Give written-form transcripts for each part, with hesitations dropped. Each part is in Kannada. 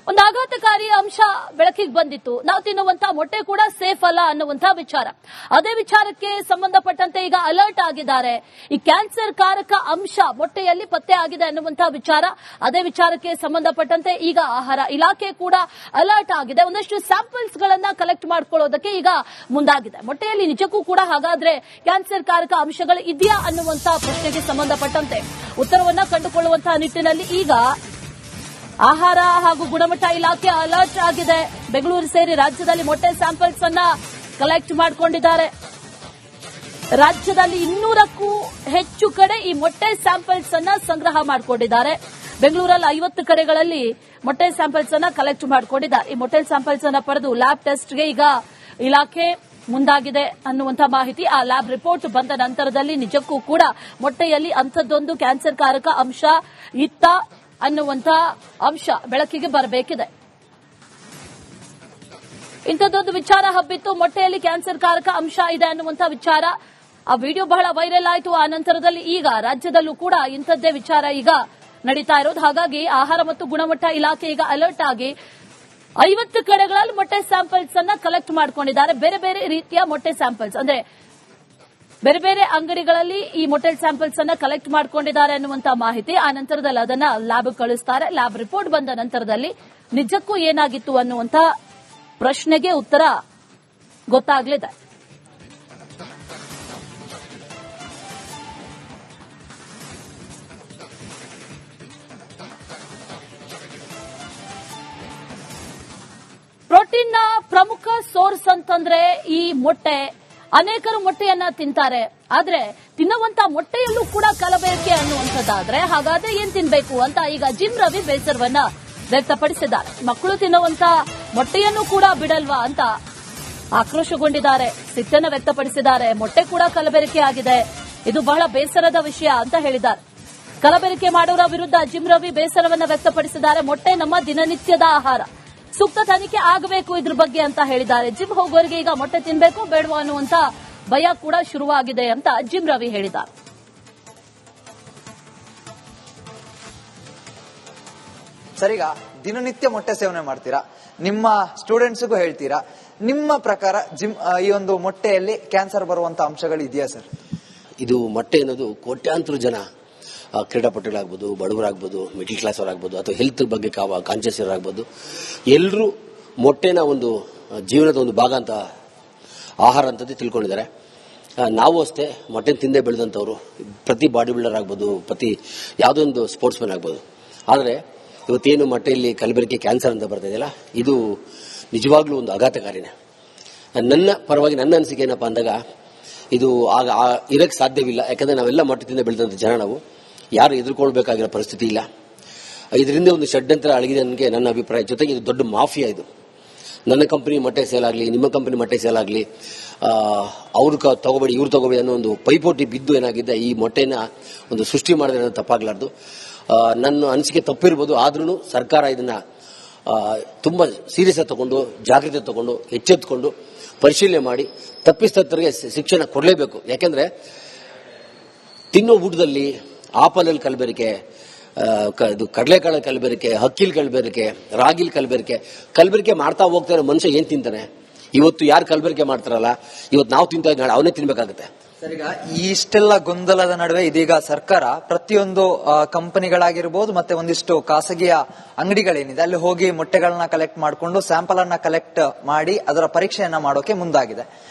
ಒಂದು ಆಘಾತಕಾರಿ ಅಂಶ ಬೆಳಕಿಗೆ ಬಂದಿತ್ತು. ನಾವು ತಿನ್ನುವಂತಹ ಮೊಟ್ಟೆ ಕೂಡ ಸೇಫ್ ಅಲ್ಲ ಅನ್ನುವಂತಹ ವಿಚಾರ. ಅದೇ ವಿಚಾರಕ್ಕೆ ಸಂಬಂಧಪಟ್ಟಂತೆ ಈಗ ಅಲರ್ಟ್ ಆಗಿದ್ದಾರೆ. ಈ ಕ್ಯಾನ್ಸರ್ ಕಾರಕ ಅಂಶ ಮೊಟ್ಟೆಯಲ್ಲಿ ಪತ್ತೆ ಆಗಿದೆ ಅನ್ನುವಂತಹ ವಿಚಾರ. ಅದೇ ವಿಚಾರಕ್ಕೆ ಸಂಬಂಧಪಟ್ಟಂತೆ ಈಗ ಆಹಾರ ಇಲಾಖೆ ಕೂಡ ಅಲರ್ಟ್ ಆಗಿದೆ. ಒಂದಷ್ಟು ಸ್ಯಾಂಪಲ್ಸ್ ಗಳನ್ನ ಕಲೆಕ್ಟ್ ಮಾಡ್ಕೊಳ್ಳೋದಕ್ಕೆ ಈಗ ಮುಂದಾಗಿದೆ. ಮೊಟ್ಟೆಯಲ್ಲಿ ನಿಜಕ್ಕೂ ಕೂಡ ಹಾಗಾದ್ರೆ ಕ್ಯಾನ್ಸರ್ ಕಾರಕ ಅಂಶಗಳು ಇದೆಯಾ ಅನ್ನುವಂತಹ ಪ್ರಶ್ನೆಗೆ ಸಂಬಂಧಪಟ್ಟಂತೆ ಉತ್ತರವನ್ನ ಕಂಡುಕೊಳ್ಳುವಂತಹ ನಿಟ್ಟಿನಲ್ಲಿ ಈಗ ಆಹಾರ ಹಾಗೂ ಗುಣಮಟ್ಟ ಇಲಾಖೆ ಅಲರ್ಟ್ ಆಗಿದೆ. ಬೆಂಗಳೂರು ಸೇರಿ ರಾಜ್ಯದಲ್ಲಿ ಮೊಟ್ಟೆ ಸ್ಯಾಂಪಲ್ಸ್ ಅನ್ನ ಕಲೆಕ್ಟ್ ಮಾಡಿಕೊಂಡಿದ್ದಾರೆ. ರಾಜ್ಯದಲ್ಲಿ 200ಕ್ಕೂ ಹೆಚ್ಚು ಕಡೆ ಈ ಮೊಟ್ಟೆ ಸ್ಯಾಂಪಲ್ಸ್ ಅನ್ನ ಸಂಗ್ರಹ ಮಾಡಿಕೊಂಡಿದ್ದಾರೆ. ಬೆಂಗಳೂರಲ್ಲಿ 50 ಕಡೆಗಳಲ್ಲಿ ಮೊಟ್ಟೆ ಸ್ಯಾಂಪಲ್ಸ್ ಅನ್ನ ಕಲೆಕ್ಟ್ ಮಾಡಿಕೊಂಡಿದ್ದಾರೆ. ಈ ಮೊಟ್ಟೆ ಸ್ಯಾಂಪಲ್ಸ್ ಅನ್ನ ಪಡೆದು ಲ್ಯಾಬ್ ಟೆಸ್ಟ್ಗೆ ಈಗ ಇಲಾಖೆ ಮುಂದಾಗಿದೆ ಅನ್ನುವಂಥ ಮಾಹಿತಿ. ಆ ಲ್ಯಾಬ್ ರಿಪೋರ್ಟ್ ಬಂದ ನಂತರದಲ್ಲಿ ನಿಜಕ್ಕೂ ಕೂಡ ಮೊಟ್ಟೆಯಲ್ಲಿ ಅಂಥದ್ದೊಂದು ಕ್ಯಾನ್ಸರ್ ಕಾರಕ ಅಂಶ ಇತ್ತ ಅನ್ನುವಂಥ ಅಂಶ ಬೆಳಕಿಗೆ ಬರಬೇಕಿದೆ. ಇಂಥದ್ದೊಂದು ವಿಚಾರ ಹಬ್ಬಿತ್ತು. ಮೊಟ್ಟೆಯಲ್ಲಿ ಕ್ಯಾನ್ಸರ್ ಕಾರಕ ಅಂಶ ಇದೆ ಅನ್ನುವಂಥ ವಿಚಾರ. ಆ ವಿಡಿಯೋ ಬಹಳ ವೈರಲ್ ಆಯಿತು. ಆ ನಂತರದಲ್ಲಿ ಈಗ ರಾಜ್ಯದಲ್ಲೂ ಕೂಡ ಇಂಥದ್ದೇ ವಿಚಾರ ಈಗ ನಡೀತಾ ಇರೋದು. ಹಾಗಾಗಿ ಆಹಾರ ಮತ್ತು ಗುಣಮಟ್ಟ ಇಲಾಖೆ ಈಗ ಅಲರ್ಟ್ ಆಗಿ 50 ಕಡೆಗಳಲ್ಲಿ ಮೊಟ್ಟೆ ಸ್ಯಾಂಪಲ್ಸ್ ಅನ್ನ ಕಲೆಕ್ಟ್ ಮಾಡಿಕೊಂಡಿದ್ದಾರೆ. ಬೇರೆ ಬೇರೆ ರೀತಿಯ ಮೊಟ್ಟೆ ಸ್ಯಾಂಪಲ್ಸ್ ಅಂದ್ರೆ ಬೇರೆ ಬೇರೆ ಅಂಗಡಿಗಳಲ್ಲಿ ಈ ಮೊಟ್ಟೆ ಸ್ಯಾಂಪಲ್ಸ್ ಅನ್ನ ಕಲೆಕ್ಟ್ ಮಾಡಿಕೊಂಡಿದ್ದಾರೆ ಅನ್ನುವಂತ ಮಾಹಿತಿ. ಆ ನಂತರದಲ್ಲಿ ಅದನ್ನ ಲ್ಯಾಬ್ ಕಳಿಸ್ತಾರೆ. ಲ್ಯಾಬ್ ರಿಪೋರ್ಟ್ ಬಂದ ನಂತರದಲ್ಲಿ ನಿಜಕ್ಕೂ ಏನಾಗಿತ್ತು ಅನ್ನುವಂತ ಪ್ರಶ್ನೆಗೆ ಉತ್ತರ ಗೊತ್ತಾಗಲಿದೆ. ಪ್ರೋಟೀನ್ ನ ಪ್ರಮುಖ ಸೋರ್ಸ್ ಅಂತಂದ್ರೆ ಈ ಮೊಟ್ಟೆ. ಅನೇಕರು ಮೊಟ್ಟೆಯನ್ನ ತಿಂತಾರೆ. ಆದ್ರೆ ತಿನ್ನುವಂತ ಮೊಟ್ಟೆಯಲ್ಲೂ ಕೂಡ ಕಲಬೆರಕೆ ಅನ್ನುವಂಥದ್ದಾದ್ರೆ ಹಾಗಾದ್ರೆ ಏನ್ ತಿನ್ಬೇಕು ಅಂತ ಈಗ ಜಿಮ್ ರವಿ ಬೇಸರವನ್ನ ವ್ಯಕ್ತಪಡಿಸಿದ್ದಾರೆ. ಮಕ್ಕಳು ತಿನ್ನುವಂತ ಮೊಟ್ಟೆಯನ್ನು ಕೂಡ ಬಿಡಲ್ವಾ ಅಂತ ಆಕ್ರೋಶಗೊಂಡಿದ್ದಾರೆ, ಸಿಟ್ಟನ್ನು ವ್ಯಕ್ತಪಡಿಸಿದ್ದಾರೆ. ಮೊಟ್ಟೆ ಕೂಡ ಕಲಬೆರಕೆ ಆಗಿದೆ, ಇದು ಬಹಳ ಬೇಸರದ ವಿಷಯ ಅಂತ ಹೇಳಿದ್ದಾರೆ. ಕಲಬೆರಕೆ ಮಾಡೋರ ವಿರುದ್ಧ ಜಿಮ್ ರವಿ ಬೇಸರವನ್ನ ವ್ಯಕ್ತಪಡಿಸಿದ್ದಾರೆ. ಮೊಟ್ಟೆ ನಮ್ಮ ದಿನನಿತ್ಯದ ಆಹಾರ, ಸೂಕ್ತ ತನಿಖೆ ಆಗಬೇಕು ಇದ್ರ ಬಗ್ಗೆ ಅಂತ ಹೇಳಿದ್ದಾರೆ. ಜಿಮ್ ಹೋಗೋರಿಗೆ ಈಗ ಮೊಟ್ಟೆ ತಿನ್ಬೇಕು ಬೇಡವಾ ಅನ್ನುವಂತ ಭಯ ಕೂಡ ಶುರುವಾಗಿದೆ ಅಂತ ಜಿಮ್ ರವಿ ಹೇಳಿದ್ದಾರೆ. ಸರಿಗ ದಿನನಿತ್ಯ ಮೊಟ್ಟೆ ಸೇವನೆ ಮಾಡ್ತೀರಾ, ನಿಮ್ಮ ಸ್ಟೂಡೆಂಟ್ಸ್ಗೂ ಹೇಳ್ತೀರಾ. ನಿಮ್ಮ ಪ್ರಕಾರ ಜಿಮ್ ಈ ಒಂದು ಮೊಟ್ಟೆಯಲ್ಲಿ ಕ್ಯಾನ್ಸರ್ ಬರುವಂತ ಅಂಶಗಳು ಇದೆಯಾ ಸರ್? ಇದು ಮೊಟ್ಟೆ ಅನ್ನೋದು ಕೋಟ್ಯಾಂತರ ಜನ ಕ್ರೀಡಾಪಟುಗಳಾಗ್ಬೋದು, ಬಡವರಾಗ್ಬೋದು, ಮಿಡಲ್ ಕ್ಲಾಸ್ ಅವರಾಗ್ಬೋದು, ಅಥವಾ ಹೆಲ್ತ್ ಬಗ್ಗೆ ಕಾನ್ಶಿಯಸ್ ಇರೋರಾಗ್ಬೋದು, ಎಲ್ಲರೂ ಮೊಟ್ಟೆನ ಒಂದು ಜೀವನದ ಒಂದು ಭಾಗ ಅಂತ ಆಹಾರ ಅಂತದ್ದು ತಿಳ್ಕೊಂಡಿದ್ದಾರೆ. ನಾವು ಅಷ್ಟೇ ಮೊಟ್ಟೆ ತಿಂದೇ ಬೆಳೆದಂಥವ್ರು, ಪ್ರತಿ ಬಾಡಿ ಬಿಲ್ಡರ್ ಆಗ್ಬೋದು, ಪ್ರತಿ ಯಾವುದೋ ಒಂದು ಸ್ಪೋರ್ಟ್ಸ್ ಮ್ಯಾನ್ ಆಗ್ಬೋದು. ಆದರೆ ಇವತ್ತೇನು ಮೊಟ್ಟೆಯಲ್ಲಿ ಕಲಬೆರಕೆ ಕ್ಯಾನ್ಸರ್ ಅಂತ ಬರ್ತಾ ಇದೆಯಲ್ಲ, ಇದು ನಿಜವಾಗ್ಲೂ ಒಂದು ಆಘಾತಕಾರಿನೇ. ನನ್ನ ಪರವಾಗಿ ನನ್ನ ಅನಿಸಿಕೆ ಏನಪ್ಪ ಅಂದಾಗ ಇದು ಇರಕ್ಕೆ ಸಾಧ್ಯವಿಲ್ಲ. ಯಾಕಂದರೆ ನಾವೆಲ್ಲ ಮೊಟ್ಟೆ ತಿಂದೇ ಬೆಳೆದಂಥ ಜನ, ನಾವು ಯಾರು ಎದುರ್ಕೊಳ್ಬೇಕಾಗಿರೋ ಪರಿಸ್ಥಿತಿ ಇಲ್ಲ. ಇದರಿಂದ ಒಂದು ಷಡ್ಯಂತ್ರ ಅಡಗಿದೆ ನನಗೆ ನನ್ನ ಅಭಿಪ್ರಾಯ. ಜೊತೆಗೆ ಇದು ದೊಡ್ಡ ಮಾಫಿಯಾ. ಇದು ನನ್ನ ಕಂಪನಿ ಮೊಟ್ಟೆ ಸೇಲ್ ಆಗಲಿ, ನಿಮ್ಮ ಕಂಪನಿ ಮೊಟ್ಟೆ ಸೇಲ್ ಆಗಲಿ, ಅವ್ರು ತಗೋಬೇಡಿ ಇವ್ರು ತಗೋಬೇಡಿ ಅನ್ನೋ ಒಂದು ಪೈಪೋಟಿ ಬಿದ್ದು ಏನಾಗಿದೆ ಈ ಮೊಟ್ಟೆನ ಒಂದು ಸೃಷ್ಟಿ ಮಾಡಿದ್ರೆ ಅನ್ನೋದು ತಪ್ಪಾಗಲಾರ್ದು. ನನ್ನ ಅನಿಸಿಕೆ ತಪ್ಪಿರ್ಬೋದು, ಆದ್ರೂ ಸರ್ಕಾರ ಇದನ್ನ ತುಂಬ ಸೀರಿಯಸ್ ಆಗಿ ತಗೊಂಡು, ಜಾಗ್ರತೆ ತಗೊಂಡು, ಎಚ್ಚೆತ್ತುಕೊಂಡು ಪರಿಶೀಲನೆ ಮಾಡಿ ತಪ್ಪಿಸ್ತರಿಗೆ ಶಿಕ್ಷಣ ಕೊಡಲೇಬೇಕು. ಯಾಕೆಂದ್ರೆ ತಿನ್ನೋ ಊಟದಲ್ಲಿ ಆಪಲಲ್ಲಿ ಕಲಬೆರಕೆ, ಕಡಲೆಕಾಳು ಕಲಬೆರಕೆ, ಹಕ್ಕಿಲ್ ಕಲಬೆರಕೆ, ರಾಗಿಲ್ ಕಲಬೆರಕೆ ಮಾಡ್ತಾ ಹೋಗ್ತಾರೆ. ಮನುಷ್ಯ ಏನ್ ತಿಂತಾನೆ? ಇವತ್ತು ಯಾರು ಕಲಬೆರಕೆ ಮಾಡ್ತಾರಲ್ಲ, ಇವತ್ತು ನಾವು ತಿಂತ ಅವನೇ ತಿನ್ಬೇಕಾಗುತ್ತೆ. ಸರಿಗ ಇಷ್ಟೆಲ್ಲ ಗೊಂದಲದ ನಡುವೆ ಇದೀಗ ಸರ್ಕಾರ ಪ್ರತಿಯೊಂದು ಕಂಪನಿಗಳಾಗಿರ್ಬೋದು ಮತ್ತೆ ಒಂದಿಷ್ಟು ಖಾಸಗಿಯ ಅಂಗಡಿಗಳೇನಿದೆ ಅಲ್ಲಿ ಹೋಗಿ ಮೊಟ್ಟೆಗಳನ್ನ ಕಲೆಕ್ಟ್ ಮಾಡಿಕೊಂಡು ಸ್ಯಾಂಪಲ್ ಅನ್ನ ಕಲೆಕ್ಟ್ ಮಾಡಿ ಅದರ ಪರೀಕ್ಷೆಯನ್ನ ಮಾಡೋಕೆ ಮುಂದಾಗಿದೆ.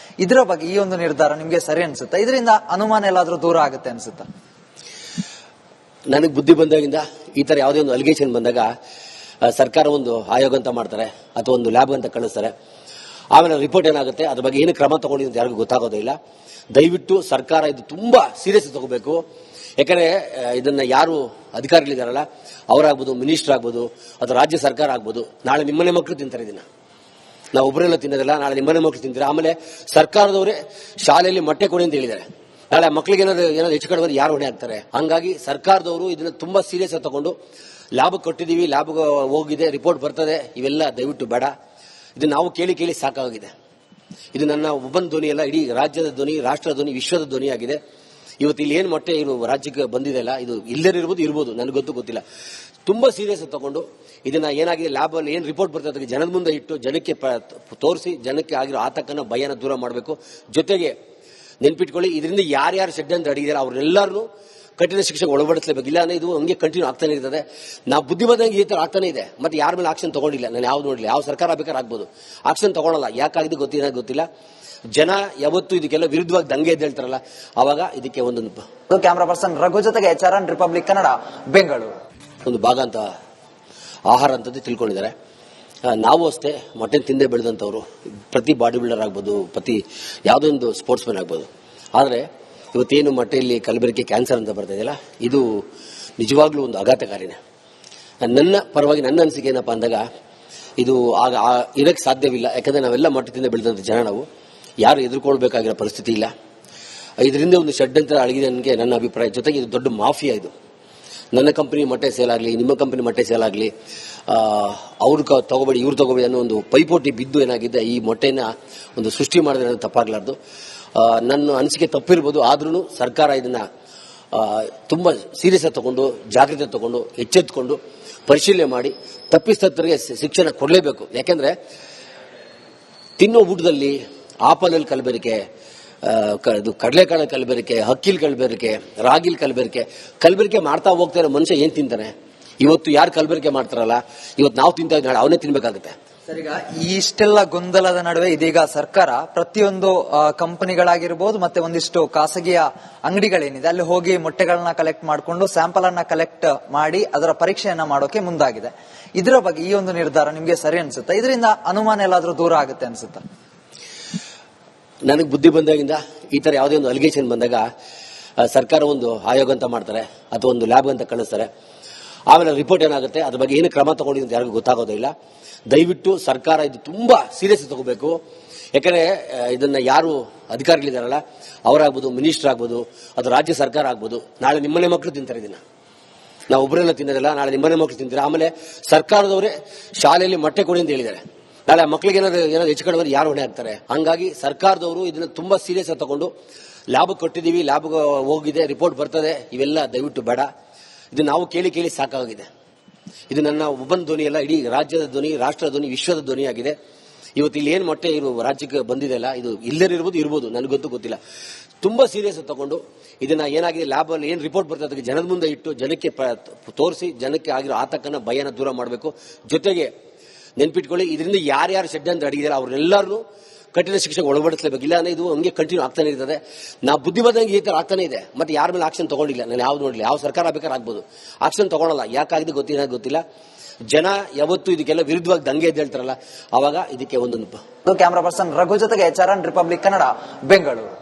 ಇದರ ಬಗ್ಗೆ ಈ ಒಂದು ನಿರ್ಧಾರ ನಿಮ್ಗೆ ಸರಿ ಅನ್ಸುತ್ತಾ? ಇದರಿಂದ ಅನುಮಾನ ಎಲ್ಲಾದ್ರೂ ದೂರ ಆಗುತ್ತೆ ಅನ್ಸುತ್ತಾ? ನನಗೆ ಬುದ್ಧಿ ಬಂದಾಗಿಂದ ಈ ತರ ಯಾವುದೇ ಒಂದು ಅಲಿಗೇಷನ್ ಬಂದಾಗ ಸರ್ಕಾರ ಒಂದು ಆಯೋಗ ಅಂತ ಮಾಡ್ತಾರೆ ಅಥವಾ ಒಂದು ಲ್ಯಾಬ್ ಅಂತ ಕಳಿಸ್ತಾರೆ. ಆಮೇಲೆ ರಿಪೋರ್ಟ್ ಏನಾಗುತ್ತೆ, ಅದ್ರ ಬಗ್ಗೆ ಏನು ಕ್ರಮ ತಗೊಂಡಿದೆ ಅಂತ ಯಾರಿಗೂ ಗೊತ್ತಾಗೋದಿಲ್ಲ. ದಯವಿಟ್ಟು ಸರ್ಕಾರ ಇದು ತುಂಬಾ ಸೀರಿಯಸ್ ತಗೋಬೇಕು. ಯಾಕಂದ್ರೆ ಇದನ್ನ ಯಾರು ಅಧಿಕಾರಿಗಳಿದಾರಲ್ಲ ಅವರಾಗ್ಬೋದು, ಮಿನಿಸ್ಟರ್ ಆಗ್ಬೋದು, ಅಥವಾ ರಾಜ್ಯ ಸರ್ಕಾರ ಆಗ್ಬೋದು, ನಾಳೆ ನಿಮ್ಮನೆ ಮಕ್ಕಳು ತಿಂತಾರೆ. ಇದನ್ನ ನಾವು ಒಬ್ಬರೆಲ್ಲ ತಿನ್ನೋದಿಲ್ಲ, ನಾಳೆ ನಿಮ್ಮನೆ ಮಕ್ಕಳು ತಿಂತಾರೆ. ಆಮೇಲೆ ಸರ್ಕಾರದವರೇ ಶಾಲೆಯಲ್ಲಿ ಮೊಟ್ಟೆ ಕೊಡಿ ಅಂತ ಹೇಳಿದ್ದಾರೆ. ನಾಳೆ ಮಕ್ಕಳಿಗೆ ಏನಾದ್ರು ಹೆಚ್ಚು ಕಡಿಮೆ ಯಾರು ಹೊಣೆ ಆಗ್ತಾರೆ? ಹಂಗಾಗಿ ಸರ್ಕಾರದವರು ಇದನ್ನ ತುಂಬಾ ಸೀರಿಯಸ್ ಆಗಿ ತಗೊಂಡು ಲ್ಯಾಬ್ ಕೊಟ್ಟಿದೀವಿ, ಲ್ಯಾಬ್ ಹೋಗಿದೆ, ರಿಪೋರ್ಟ್ ಬರ್ತದೆ, ಇವೆಲ್ಲ ದಯವಿಟ್ಟು ಬೇಡ. ಇದು ನಾವು ಕೇಳಿ ಕೇಳಿ ಸಾಕಾಗಿದೆ. ಇದು ನನ್ನ ಒಬ್ಬನ ಧ್ವನಿ ಅಲ್ಲ, ಇಡೀ ರಾಜ್ಯದ ಧ್ವನಿ, ರಾಷ್ಟ್ರದ ಧ್ವನಿ, ವಿಶ್ವದ ಧ್ವನಿ ಆಗಿದೆ. ಇವತ್ತು ಇಲ್ಲಿ ಏನು ಮೊಟ್ಟೆ ಏನು ರಾಜ್ಯಕ್ಕೆ ಬಂದಿದೆಯಲ್ಲ ಇದು ಇಲ್ಲದಿರ್ಬೋದು ಇರ್ಬೋದು, ನನಗೆ ಗೊತ್ತಿಲ್ಲ. ತುಂಬಾ ಸೀರಿಯಸ್ ತಗೊಂಡು ಇದನ್ನ ಏನಾಗಿದೆ ಲ್ಯಾಬ್ ಅಲ್ಲಿ ಏನ್ ರಿಪೋರ್ಟ್ ಬರ್ತದೆ ಅದಕ್ಕೆ ಜನದ ಮುಂದೆ ಇಟ್ಟು ಜನಕ್ಕೆ ತೋರಿಸಿ ಜನಕ್ಕೆ ಆಗಿರೋ ಆತಂಕನ ಭಯನ ದೂರ ಮಾಡಬೇಕು. ಜೊತೆಗೆ ನೆನ್ಪಿಟ್ಕೊಳ್ಳಿ, ಇದರಿಂದ ಯಾರ್ಯಾರು ಷಡ್ಯಂತ್ರ ಅಡಿಗಿದ್ದಾರೆ ಅವ್ರೆಲ್ಲರೂ ಕಠಿಣ ಶಿಕ್ಷೆಗೆ ಒಳಪಡಿಸಲೇಬೇಕು. ಇಲ್ಲ ಅಂದ್ರೆ ಇದು ಹಂಗೆ ಕಂಟಿನ್ಯೂ ಆಗ್ತಾನೆ ಇರ್ತದೆ. ನಾವು ಬುದ್ಧಿಮಂದಂಗೆ ಈ ತರ ಆಗ್ತಾನೆ ಇದೆ. ಮತ್ತೆ ಯಾರ ಮೇಲೆ ಆಕ್ಷನ್ ತಗೊಂಡಿಲ್ಲ, ನಾನು ಯಾವ್ದು ನೋಡಲಿಲ್ಲ. ಯಾವ ಸರ್ಕಾರ ಬೇಕಾದ್ರೆ ಆಗ್ಬೋದು, ಆಕ್ಷನ್ ತಗೊಳ್ಳಲ್ಲ. ಯಾಕಾಗಿದೆ ಗೊತ್ತಿಲ್ಲ. ಜನ ಯಾವತ್ತು ಇದಕ್ಕೆಲ್ಲ ವಿರುದ್ಧವಾಗಿ ದಂಗೆ ಎದ್ದೇಳ್ತಾರಲ್ಲ, ಅವಾಗ ಇದಕ್ಕೆ ಒಂದೊಂದು ಕ್ಯಾಮರಾ ಪರ್ಸನ್ ರಘು ಜೊತೆಗೆ ಚರಣ್, ರಿಪಬ್ಲಿಕ್ ಕನ್ನಡ, ಬೆಂಗಳೂರು. ಒಂದು ಭಾಗ ಅಂತ ಆಹಾರ ಅಂತದ್ದು ತಿಳ್ಕೊಂಡಿದ್ದಾರೆ. ನಾವು ಅಷ್ಟೇ ಮೊಟ್ಟೆ ತಿಂದೇ ಬೆಳೆದಂಥವ್ರು, ಪ್ರತಿ ಬಾಡಿ ಬಿಲ್ಡರ್ ಆಗ್ಬೋದು, ಪ್ರತಿ ಯಾವುದೋ ಒಂದು ಸ್ಪೋರ್ಟ್ಸ್ ಮ್ಯಾನ್ ಆಗ್ಬೋದು. ಆದರೆ ಇವತ್ತೇನು ಮೊಟ್ಟೆಯಲ್ಲಿ ಕಲಬೆರಕೆ ಕ್ಯಾನ್ಸರ್ ಅಂತ ಬರ್ತಾ ಇದೆಯಲ್ಲ, ಇದು ನಿಜವಾಗ್ಲೂ ಒಂದು ಆಘಾತಕಾರಿನೇ. ನನ್ನ ಪರವಾಗಿ ನನ್ನ ಅನಿಸಿಕೆ ಏನಪ್ಪಾ ಅಂದಾಗ, ಇದು ಆಗ ಇರಕ್ಕೆ ಸಾಧ್ಯವಿಲ್ಲ. ಯಾಕಂದ್ರೆ ನಾವೆಲ್ಲ ಮೊಟ್ಟೆ ತಿಂದೇ ಬೆಳೆದಂಥ ಜನ, ನಾವು ಯಾರು ಎದುರ್ಕೊಳ್ಬೇಕಾಗಿರೋ ಪರಿಸ್ಥಿತಿ ಇಲ್ಲ. ಇದರಿಂದ ಒಂದು ಷಡ್ಯಂತ್ರ ಅಡಗಿದೆ ನನಗೆ, ನನ್ನ ಅಭಿಪ್ರಾಯ. ಜೊತೆಗೆ ಇದು ದೊಡ್ಡ ಮಾಫಿಯಾ. ಇದು ನನ್ನ ಕಂಪನಿ ಮೊಟ್ಟೆ ಸೇಲ್ ಆಗಲಿ, ನಿಮ್ಮ ಕಂಪನಿ ಮೊಟ್ಟೆ ಸೇಲ್ ಆಗಲಿ, ಅವ್ರು ತಗೋಬೇಡಿ ಇವ್ರು ತಗೋಬೇಡಿ ಅನ್ನೋ ಒಂದು ಪೈಪೋಟಿ ಬಿದ್ದು ಏನಾಗಿದೆ ಈ ಮೊಟ್ಟೆನ ಒಂದು ಸೃಷ್ಟಿ ಮಾಡಿದ್ರೆ ತಪ್ಪಾಗಲಾರ್ದು. ನನ್ನ ಅನಿಸಿಕೆ ತಪ್ಪಿರ್ಬೋದು, ಆದ್ರೂ ಸರ್ಕಾರ ಇದನ್ನ ತುಂಬಾ ಸೀರಿಯಸ್ ಆಗಿ ತಗೊಂಡು, ಜಾಗ್ರತೆ ತಗೊಂಡು, ಎಚ್ಚೆತ್ತುಕೊಂಡು ಪರಿಶೀಲನೆ ಮಾಡಿ ತಪ್ಪಿತಸ್ಥರಿಗೆ ಶಿಕ್ಷಣ ಕೊಡಲೇಬೇಕು. ಯಾಕೆಂದ್ರೆ ತಿನ್ನೋ ಊಟದಲ್ಲಿ ಆಪಲಲ್ಲಿ ಕಲಬೆರಕೆ, ಕಡಲೆಕಾಳ ಕಲಬೆರಕೆ, ಹಕ್ಕಿಲ್ ಕಲಬೆರಕೆ, ರಾಗಿಲ್ ಕಲಬೆರಕೆ ಮಾಡ್ತಾ ಹೋಗ್ತಾ ಇರೋ ಮನುಷ್ಯ ಏನ್ ತಿಂತಾನೆ? ಇವತ್ತು ಯಾರು ಕಲಬೆರಕೆ ಮಾಡ್ತಾರಲ್ಲ, ಇವತ್ತು ನಾವು ತಿಂತಾ ಇದ್ದ ನಾಳೆ ಅವನೇ ತಿನ್ಬೇಕಾಗುತ್ತೆ. ಸರ್, ಈಗ ಇಷ್ಟೆಲ್ಲ ಗೊಂದಲದ ನಡುವೆ ಇದೀಗ ಸರ್ಕಾರ ಪ್ರತಿಯೊಂದು ಕಂಪನಿಗಳಾಗಿರ್ಬೋದು ಮತ್ತೆ ಒಂದಿಷ್ಟು ಖಾಸಗಿಯ ಅಂಗಡಿಗಳೇನಿದೆ ಅಲ್ಲಿ ಹೋಗಿ ಮೊಟ್ಟೆಗಳನ್ನ ಕಲೆಕ್ಟ್ ಮಾಡಿಕೊಂಡು ಸ್ಯಾಂಪಲ್ ಅನ್ನ ಕಲೆಕ್ಟ್ ಮಾಡಿ ಅದರ ಪರೀಕ್ಷೆಯನ್ನ ಮಾಡೋಕೆ ಮುಂದಾಗಿದೆ. ಇದರ ಬಗ್ಗೆ ಈ ಒಂದು ನಿರ್ಧಾರ ನಿಮ್ಗೆ ಸರಿ ಅನ್ಸುತ್ತಾ? ಇದರಿಂದ ಅನುಮಾನ ಎಲ್ಲಾದ್ರೂ ದೂರ ಆಗುತ್ತೆ ಅನ್ಸುತ್ತಾ? ನನಗೆ ಬುದ್ಧಿ ಬಂದಾಗಿಂದ ಈ ತರ ಯಾವುದೇ ಒಂದು ಅಲಿಗೇಷನ್ ಬಂದಾಗ ಸರ್ಕಾರ ಒಂದು ಆಯೋಗ ಅಂತ ಮಾಡ್ತಾರೆ ಅಥವಾ ಒಂದು ಲ್ಯಾಬ್ ಅಂತ ಕಳಿಸ್ತಾರೆ. ಆಮೇಲೆ ರಿಪೋರ್ಟ್ ಏನಾಗುತ್ತೆ, ಅದ್ರ ಬಗ್ಗೆ ಏನು ಕ್ರಮ ತಗೊಂಡಿದೆ ಅಂತ ಯಾರಿಗೂ ಗೊತ್ತಾಗೋದಿಲ್ಲ. ದಯವಿಟ್ಟು ಸರ್ಕಾರ ಇದು ತುಂಬಾ ಸೀರಿಯಸ್ ತಗೋಬೇಕು. ಯಾಕಂದ್ರೆ ಇದನ್ನ ಯಾರು ಅಧಿಕಾರಿಗಳಿದಾರಲ್ಲ ಅವರಾಗ್ಬೋದು, ಮಿನಿಸ್ಟರ್ ಆಗ್ಬೋದು, ಅದು ರಾಜ್ಯ ಸರ್ಕಾರ ಆಗ್ಬೋದು, ನಾಳೆ ನಿಮ್ಮನೆ ಮಕ್ಕಳು ತಿಂತಾರೆ ಇದನ್ನ. ನಾವು ಒಬ್ಬರೆಲ್ಲ ತಿನ್ನೋದಿಲ್ಲ, ನಾಳೆ ನಿಮ್ಮನೆ ಮಕ್ಕಳು ತಿಂತಾರೆ. ಆಮೇಲೆ ಸರ್ಕಾರದವರೇ ಶಾಲೆಯಲ್ಲಿ ಮೊಟ್ಟೆ ಕೊಡಿ ಅಂತ ಹೇಳಿದ್ದಾರೆ. ನಾಳೆ ಮಕ್ಕಳಿಗೆ ಏನಾದ್ರು ಹೆಚ್ಚು ಕಡಿಮೆ ಯಾರು ಹೊಣೆ ಆಗ್ತಾರೆ? ಹಂಗಾಗಿ ಸರ್ಕಾರದವರು ಇದನ್ನ ತುಂಬಾ ಸೀರಿಯಸ್ ಆಗಿ ತಗೊಂಡು ಲ್ಯಾಬ್ ಕೊಟ್ಟಿದ್ದೀವಿ, ಲ್ಯಾಬ್ ಹೋಗಿದೆ, ರಿಪೋರ್ಟ್ ಬರ್ತದೆ, ಇವೆಲ್ಲ ದಯವಿಟ್ಟು ಬೇಡ. ಇದು ನಾವು ಕೇಳಿ ಸಾಕಾಗಿದೆ. ಇದು ನನ್ನ ಒಬ್ಬನ ಧ್ವನಿ ಅಲ್ಲ, ಇಡೀ ರಾಜ್ಯದ ಧ್ವನಿ, ರಾಷ್ಟ್ರದ ಧ್ವನಿ, ವಿಶ್ವದ ಧ್ವನಿಯಾಗಿದೆ. ಇವತ್ತು ಇಲ್ಲಿ ಏನು ಮೊಟ್ಟೆ ರಾಜ್ಯಕ್ಕೆ ಬಂದಿದೆಯಲ್ಲ ಇದು ಇರ್ಬೋದು, ನನಗೆ ಗೊತ್ತಿಲ್ಲ. ತುಂಬಾ ಸೀರಿಯಸ್ ತಗೊಂಡು ಇದನ್ನ ಏನಾಗಿದೆ ಲ್ಯಾಬ್ ಅಲ್ಲಿ ಏನ್ ರಿಪೋರ್ಟ್ ಬರ್ತದೆ ಅದಕ್ಕೆ ಜನದ ಮುಂದೆ ಇಟ್ಟು ಜನಕ್ಕೆ ತೋರಿಸಿ ಜನಕ್ಕೆ ಆಗಿರೋ ಆತಂಕನ ಭಯನ ದೂರ ಮಾಡಬೇಕು. ಜೊತೆಗೆ ನೆನ್ಪಿಟ್ಕೊಳ್ಳಿ, ಇದರಿಂದ ಯಾರ್ಯಾರು ಷಡ್ಯಂತ್ರ ಅಡಿಗಿದ್ದಾರೆ ಅವ್ರೆಲ್ಲರೂ ಕಠಿಣ ಶಿಕ್ಷೆಗೆ ಒಳಪಡಿಸಲೇಬೇಕು. ಇಲ್ಲ ಅಂದ್ರೆ ಇದು ಹಂಗೆ ಕಂಟಿನ್ಯೂ ಆಗ್ತಾನೆ ಇರ್ತದೆ. ನಾವು ಬುದ್ಧಿಮಂದಂಗೆ ಈ ತರ ಆಗ್ತಾನೆ ಇದೆ. ಮತ್ತೆ ಯಾರ ಮೇಲೆ ಆಕ್ಷನ್ ತಗೊಂಡಿಲ್ಲ, ನಾನು ಯಾವ್ದು ನೋಡಲಿಲ್ಲ. ಯಾವ ಸರ್ಕಾರ ಬೇಕಾದ್ರೆ ಆಗ್ಬೋದು, ಆಕ್ಷನ್ ತಗೊಳ್ಳಲ್ಲ. ಯಾಕಾಗಿದೆ ಗೊತ್ತಿಲ್ಲ. ಜನ ಯಾವತ್ತು ಇದಕ್ಕೆಲ್ಲ ವಿರುದ್ಧವಾಗಿ ದಂಗೆ ಎದ್ದೇಳ್ತಾರಲ್ಲ, ಅವಾಗ ಇದಕ್ಕೆ ಒಂದೊಂದು. ಕ್ಯಾಮರಾ ಪರ್ಸನ್ ರಘು ಜೊತೆಗೆ ಚರಣ್, ರಿಪಬ್ಲಿಕ್ ಕನ್ನಡ, ಬೆಂಗಳೂರು.